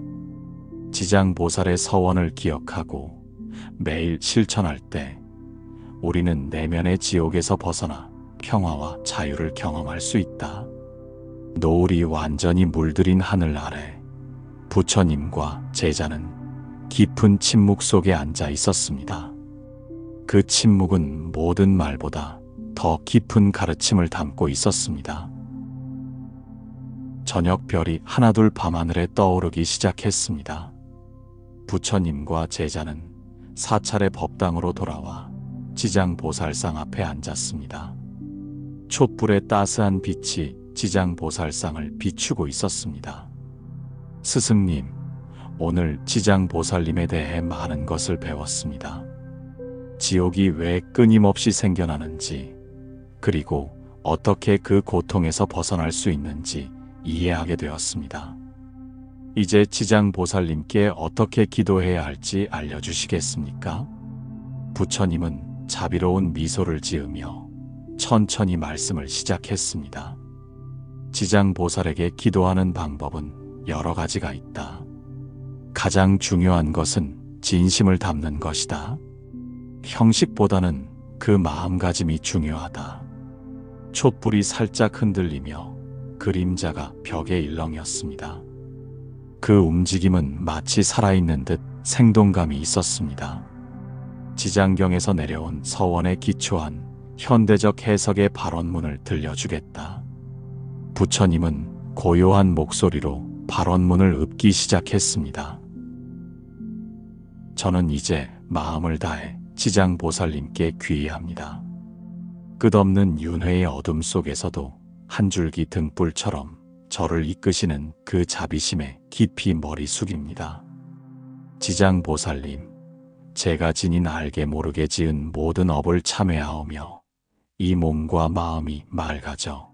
지장보살의 서원을 기억하고 매일 실천할 때 우리는 내면의 지옥에서 벗어나 평화와 자유를 경험할 수 있다. 노을이 완전히 물들인 하늘 아래 부처님과 제자는 깊은 침묵 속에 앉아 있었습니다. 그 침묵은 모든 말보다 더 깊은 가르침을 담고 있었습니다. 저녁별이 하나둘 밤하늘에 떠오르기 시작했습니다. 부처님과 제자는 사찰의 법당으로 돌아와 지장보살상 앞에 앉았습니다. 촛불의 따스한 빛이 지장보살상을 비추고 있었습니다. 스승님, 오늘 지장보살님에 대해 많은 것을 배웠습니다. 지옥이 왜 끊임없이 생겨나는지, 그리고 어떻게 그 고통에서 벗어날 수 있는지 이해하게 되었습니다. 이제 지장보살님께 어떻게 기도해야 할지 알려주시겠습니까? 부처님은 자비로운 미소를 지으며 천천히 말씀을 시작했습니다. 지장보살에게 기도하는 방법은 여러 가지가 있다. 가장 중요한 것은 진심을 담는 것이다. 형식보다는 그 마음가짐이 중요하다. 촛불이 살짝 흔들리며 그림자가 벽에 일렁였습니다. 그 움직임은 마치 살아있는 듯 생동감이 있었습니다. 지장경에서 내려온 서원에 기초한 현대적 해석의 발언문을 들려주겠다. 부처님은 고요한 목소리로 발언문을 읊기 시작했습니다. 저는 이제 마음을 다해 지장보살님께 귀의합니다. 끝없는 윤회의 어둠 속에서도 한 줄기 등불처럼 저를 이끄시는 그 자비심에 깊이 머리 숙입니다. 지장보살님, 제가 지닌 알게 모르게 지은 모든 업을 참회하오며 이 몸과 마음이 맑아져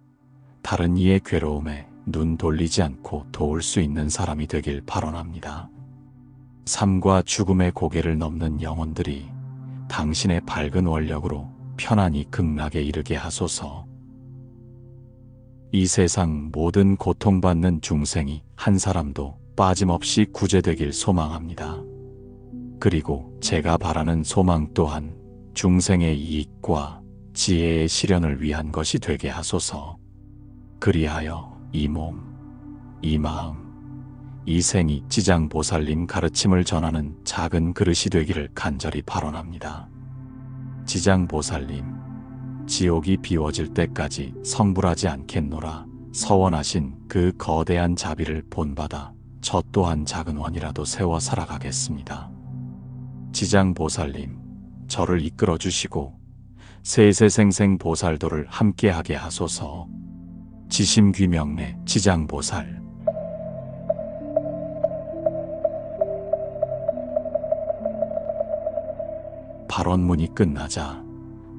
다른 이의 괴로움에 눈 돌리지 않고 도울 수 있는 사람이 되길 발언합니다. 삶과 죽음의 고개를 넘는 영혼들이 당신의 밝은 원력으로 편안히 극락에 이르게 하소서. 이 세상 모든 고통받는 중생이 한 사람도 빠짐없이 구제되길 소망합니다. 그리고 제가 바라는 소망 또한 중생의 이익과 지혜의 실현을 위한 것이 되게 하소서. 그리하여 이 몸, 이 마음, 이 생이 지장보살님 가르침을 전하는 작은 그릇이 되기를 간절히 발언합니다. 지장보살님, 지옥이 비워질 때까지 성불하지 않겠노라 서원하신 그 거대한 자비를 본받아 저 또한 작은 원이라도 세워 살아가겠습니다. 지장보살님, 저를 이끌어 주시고 세세생생 보살도를 함께하게 하소서. 지심귀명래 지장보살. 발언문이 끝나자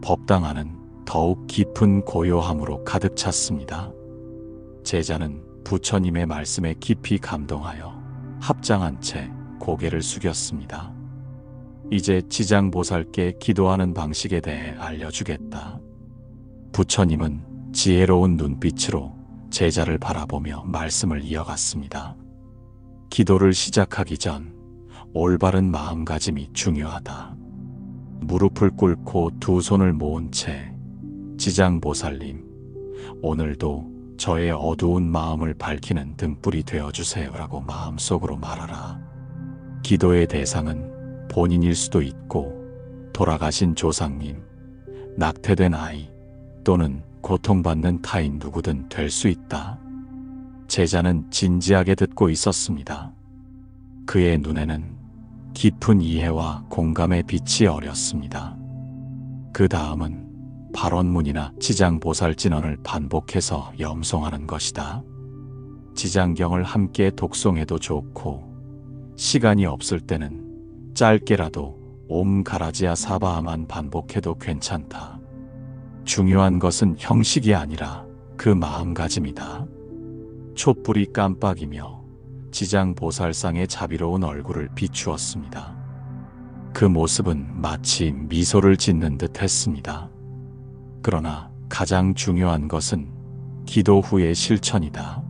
법당 안은 더욱 깊은 고요함으로 가득 찼습니다. 제자는 부처님의 말씀에 깊이 감동하여 합장한 채 고개를 숙였습니다. 이제 지장보살께 기도하는 방식에 대해 알려주겠다. 부처님은 지혜로운 눈빛으로 제자를 바라보며 말씀을 이어갔습니다. 기도를 시작하기 전 올바른 마음가짐이 중요하다. 무릎을 꿇고 두 손을 모은 채 지장보살님, 오늘도 저의 어두운 마음을 밝히는 등불이 되어주세요라고 마음속으로 말하라. 기도의 대상은 본인일 수도 있고 돌아가신 조상님, 낙태된 아이 또는 고통받는 타인 누구든 될 수 있다. 제자는 진지하게 듣고 있었습니다. 그의 눈에는 깊은 이해와 공감의 빛이 어렸습니다. 그 다음은 발언문이나 지장보살 진언을 반복해서 염송하는 것이다. 지장경을 함께 독송해도 좋고 시간이 없을 때는 짧게라도 옴 가라지아 사바하만 반복해도 괜찮다. 중요한 것은 형식이 아니라 그 마음가짐이다. 촛불이 깜빡이며 지장보살상의 자비로운 얼굴을 비추었습니다. 그 모습은 마치 미소를 짓는 듯 했습니다. 그러나 가장 중요한 것은 기도 후의 실천이다.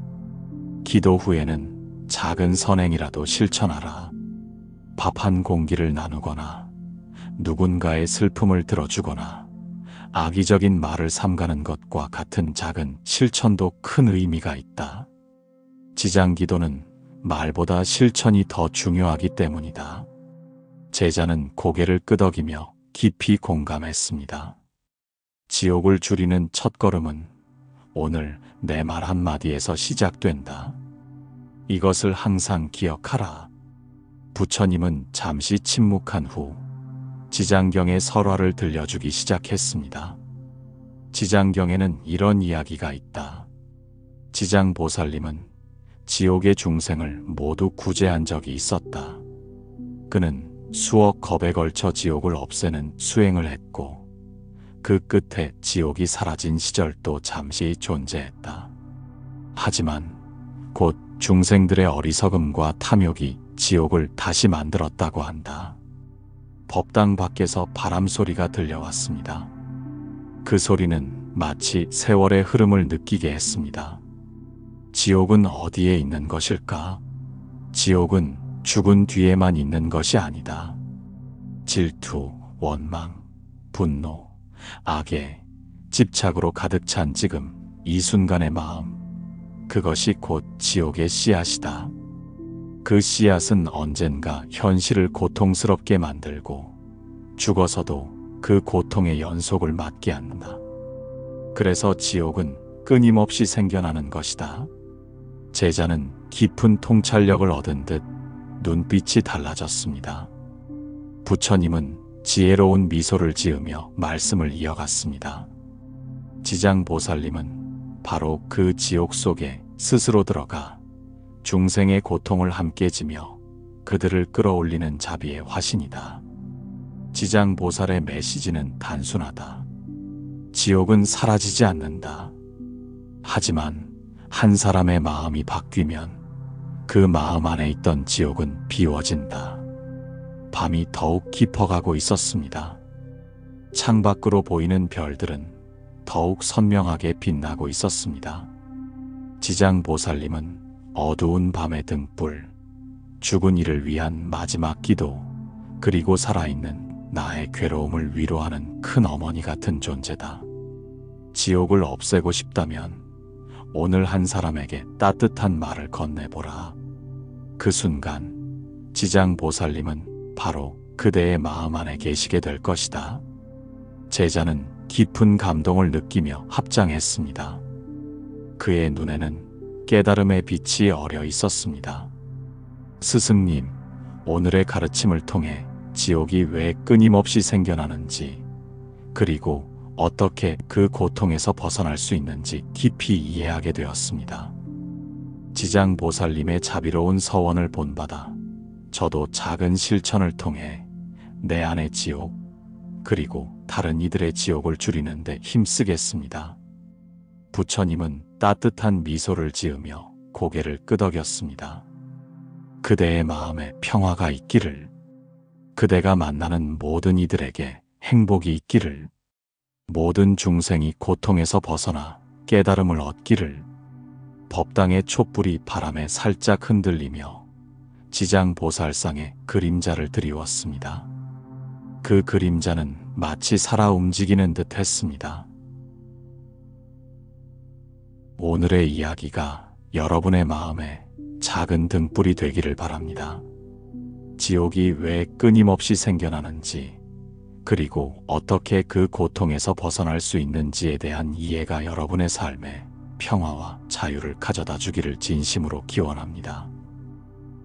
기도 후에는 작은 선행이라도 실천하라. 밥 한 공기를 나누거나 누군가의 슬픔을 들어주거나 악의적인 말을 삼가는 것과 같은 작은 실천도 큰 의미가 있다. 지장기도는 말보다 실천이 더 중요하기 때문이다. 제자는 고개를 끄덕이며 깊이 공감했습니다. 지옥을 줄이는 첫걸음은 오늘 내 말 한마디에서 시작된다. 이것을 항상 기억하라. 부처님은 잠시 침묵한 후 지장경의 설화를 들려주기 시작했습니다. 지장경에는 이런 이야기가 있다. 지장보살님은 지옥의 중생을 모두 구제한 적이 있었다. 그는 수억 겁에 걸쳐 지옥을 없애는 수행을 했고 그 끝에 지옥이 사라진 시절도 잠시 존재했다. 하지만 곧 중생들의 어리석음과 탐욕이 지옥을 다시 만들었다고 한다. 법당 밖에서 바람 소리가 들려왔습니다. 그 소리는 마치 세월의 흐름을 느끼게 했습니다. 지옥은 어디에 있는 것일까? 지옥은 죽은 뒤에만 있는 것이 아니다. 질투, 원망, 분노, 악에 집착으로 가득 찬 지금 이 순간의 마음, 그것이 곧 지옥의 씨앗이다. 그 씨앗은 언젠가 현실을 고통스럽게 만들고 죽어서도 그 고통의 연속을 맞게 한다. 그래서 지옥은 끊임없이 생겨나는 것이다. 제자는 깊은 통찰력을 얻은 듯 눈빛이 달라졌습니다. 부처님은 지혜로운 미소를 지으며 말씀을 이어갔습니다. 지장보살님은 바로 그 지옥 속에 스스로 들어가 중생의 고통을 함께 지며 그들을 끌어올리는 자비의 화신이다. 지장보살의 메시지는 단순하다. 지옥은 사라지지 않는다. 하지만 한 사람의 마음이 바뀌면 그 마음 안에 있던 지옥은 비워진다. 밤이 더욱 깊어가고 있었습니다. 창밖으로 보이는 별들은 더욱 선명하게 빛나고 있었습니다. 지장보살님은 어두운 밤의 등불, 죽은 이를 위한 마지막 기도, 그리고 살아있는 나의 괴로움을 위로하는 큰 어머니 같은 존재다. 지옥을 없애고 싶다면 오늘 한 사람에게 따뜻한 말을 건네보라. 그 순간 지장보살님은 바로 그대의 마음 안에 계시게 될 것이다. 제자는 깊은 감동을 느끼며 합장했습니다. 그의 눈에는 깨달음의 빛이 어려 있었습니다. 스승님, 오늘의 가르침을 통해 지옥이 왜 끊임없이 생겨나는지, 그리고 어떻게 그 고통에서 벗어날 수 있는지 깊이 이해하게 되었습니다. 지장보살님의 자비로운 서원을 본받아 저도 작은 실천을 통해 내 안의 지옥, 그리고 다른 이들의 지옥을 줄이는 데 힘쓰겠습니다. 부처님은 따뜻한 미소를 지으며 고개를 끄덕였습니다. 그대의 마음에 평화가 있기를, 그대가 만나는 모든 이들에게 행복이 있기를, 모든 중생이 고통에서 벗어나 깨달음을 얻기를. 법당의 촛불이 바람에 살짝 흔들리며 지장보살상에 그림자를 드리웠습니다. 그 그림자는 마치 살아 움직이는 듯 했습니다. 오늘의 이야기가 여러분의 마음에 작은 등불이 되기를 바랍니다. 지옥이 왜 끊임없이 생겨나는지, 그리고 어떻게 그 고통에서 벗어날 수 있는지에 대한 이해가 여러분의 삶에 평화와 자유를 가져다 주기를 진심으로 기원합니다.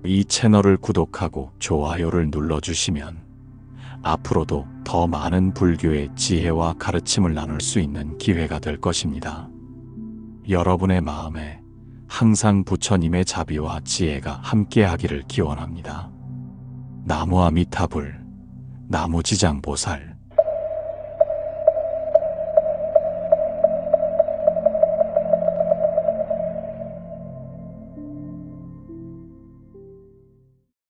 이 채널을 구독하고 좋아요를 눌러주시면 앞으로도 더 많은 불교의 지혜와 가르침을 나눌 수 있는 기회가 될 것입니다. 여러분의 마음에 항상 부처님의 자비와 지혜가 함께하기를 기원합니다. 나무 아미타불, 나무 지장보살.